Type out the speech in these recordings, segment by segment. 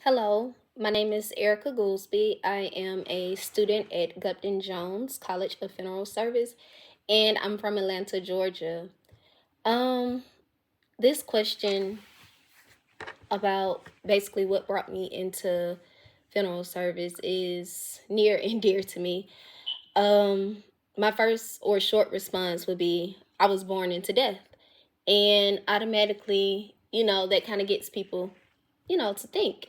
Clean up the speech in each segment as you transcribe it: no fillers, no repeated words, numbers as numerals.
Hello, my name is Erica Goolsby. I am a student at Gupton Jones College of Funeral Service, and I'm from Atlanta, Georgia. Um, this question about basically what brought me into funeral service is near and dear to me. Um, my first or short response would be I was born into death, and automatically, that kind of gets people, to think.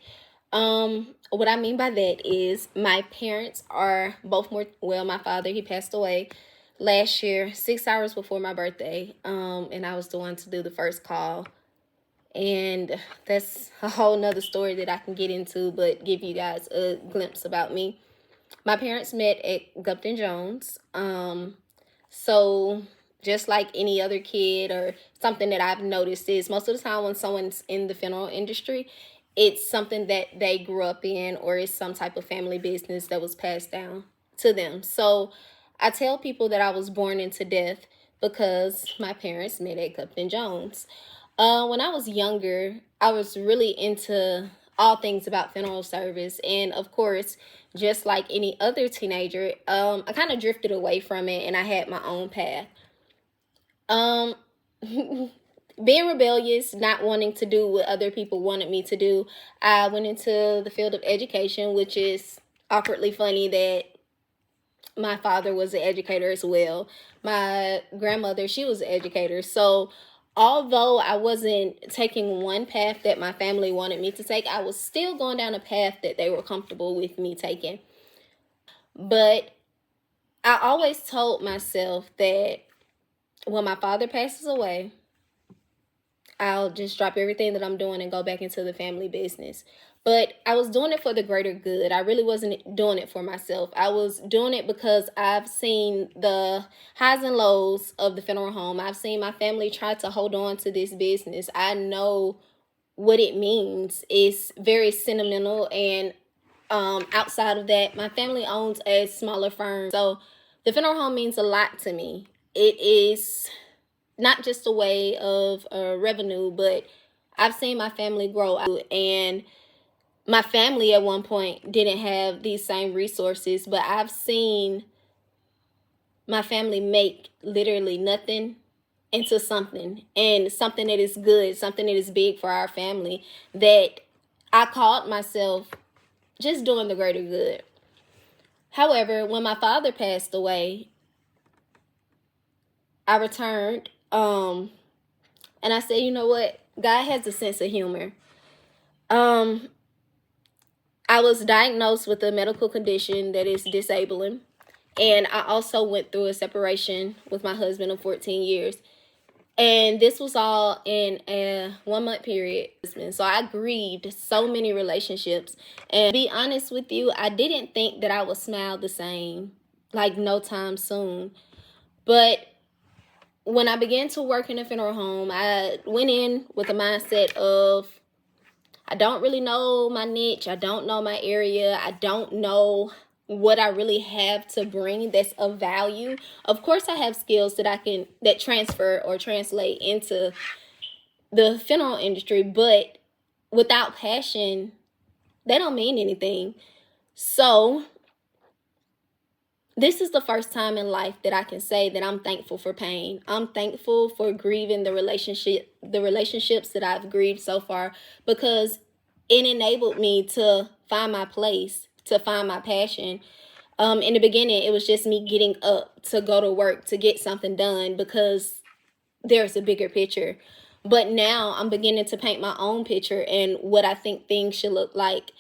What I mean by that is my parents are both my father, he passed away last year, 6 hours before my birthday. And I was the one to do the first call. And that's a whole nother story that I can get into, but give you guys a glimpse about me. My parents met at Gupton Jones. So just like any other kid or something that I've noticed is most of the time when someone's in the funeral industry, it's something that they grew up in or it's some type of family business that was passed down to them. So I tell people that I was born into death because my parents met at Gupton Jones. When I was younger, I was really into all things about funeral service. And of course, just like any other teenager, I kind of drifted away from it and I had my own path. Um, Being rebellious, not wanting to do what other people wanted me to do, I went into the field of education, which is awkwardly funny that my father was an educator as well. My grandmother, she was an educator. So although I wasn't taking one path that my family wanted me to take, I was still going down a path that they were comfortable with me taking. But I always told myself that when my father passes away, I'll just drop everything that I'm doing and go back into the family business. But I was doing it for the greater good. I really wasn't doing it for myself. I was doing it because I've seen the highs and lows of the funeral home. I've seen my family try to hold on to this business. I know what it means. It's very sentimental. And outside of that, my family owns a smaller firm. So the funeral home means a lot to me. It is not just a way of revenue, but I've seen my family grow out. And my family at one point didn't have these same resources, but I've seen my family make literally nothing into something, and something that is good, something that is big for our family, that I called myself just doing the greater good. However, when my father passed away, I returned, and I said, you know what? God has a sense of humor. Um, I was diagnosed with a medical condition that is disabling. And I also went through a separation with my husband of 14 years. And this was all in a 1 month period. So I grieved so many relationships. And to be honest with you, I didn't think that I would smile the same, like no time soon. But when I began to work in a funeral home, I went in with a mindset of, I don't really know my niche. I don't know my area. I don't know what I really have to bring that's of value. Of course, I have skills that transfer or translate into the funeral industry, but without passion, they don't mean anything. So this is the first time in life that I can say that I'm thankful for pain. I'm thankful for grieving the relationships that I've grieved so far, because it enabled me to find my place, to find my passion. In the beginning, it was just me getting up to go to work to get something done because there's a bigger picture. But now I'm beginning to paint my own picture and what I think things should look like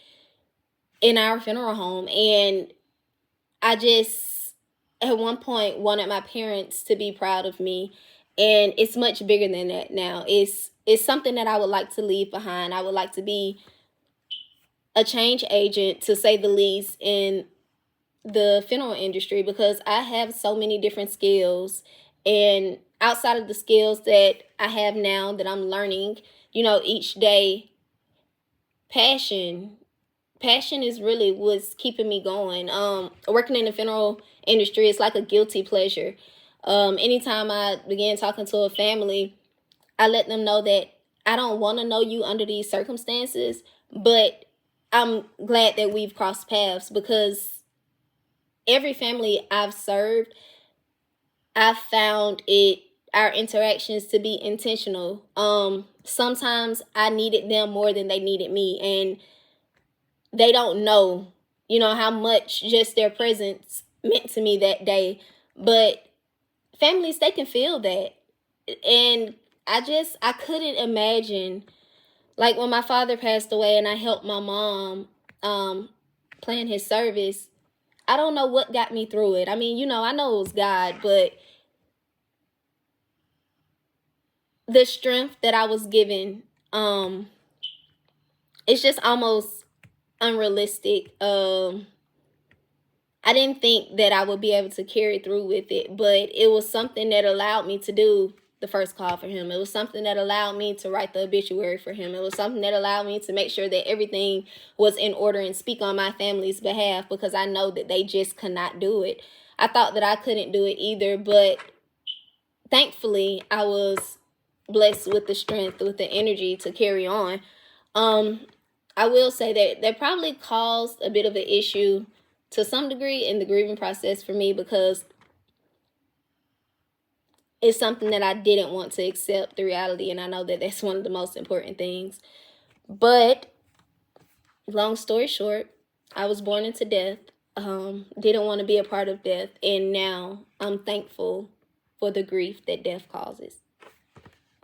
in our funeral home. And I just, at one point, wanted my parents to be proud of me. And it's much bigger than that now. It's something that I would like to leave behind. I would like to be a change agent, to say the least, in the funeral industry, because I have so many different skills. And outside of the skills that I have now that I'm learning, each day, passion passion is really what's keeping me going. Working in the funeral industry is like a guilty pleasure. Anytime I begin talking to a family, I let them know that I don't want to know you under these circumstances, but I'm glad that we've crossed paths, because every family I've served, I've found it our interactions to be intentional. Sometimes I needed them more than they needed me, and they don't know, how much just their presence meant to me that day. But families, they can feel that. And I couldn't imagine, like when my father passed away and I helped my mom plan his service. I don't know what got me through it. I mean, I know it was God, but the strength that I was given, it's just almost unrealistic. I didn't think that I would be able to carry through with it, but it was something that allowed me to do the first call for him. It was something that allowed me to write the obituary for him. It was something that allowed me to make sure that everything was in order and speak on my family's behalf, because I know that they just could not do it. I thought that I couldn't do it either, but thankfully I was blessed with the strength, with the energy to carry on. I will say that probably caused a bit of an issue to some degree in the grieving process for me, because it's something that I didn't want to accept the reality, and I know that that's one of the most important things. But long story short, I was born into death. Didn't want to be a part of death, and now I'm thankful for the grief that death causes.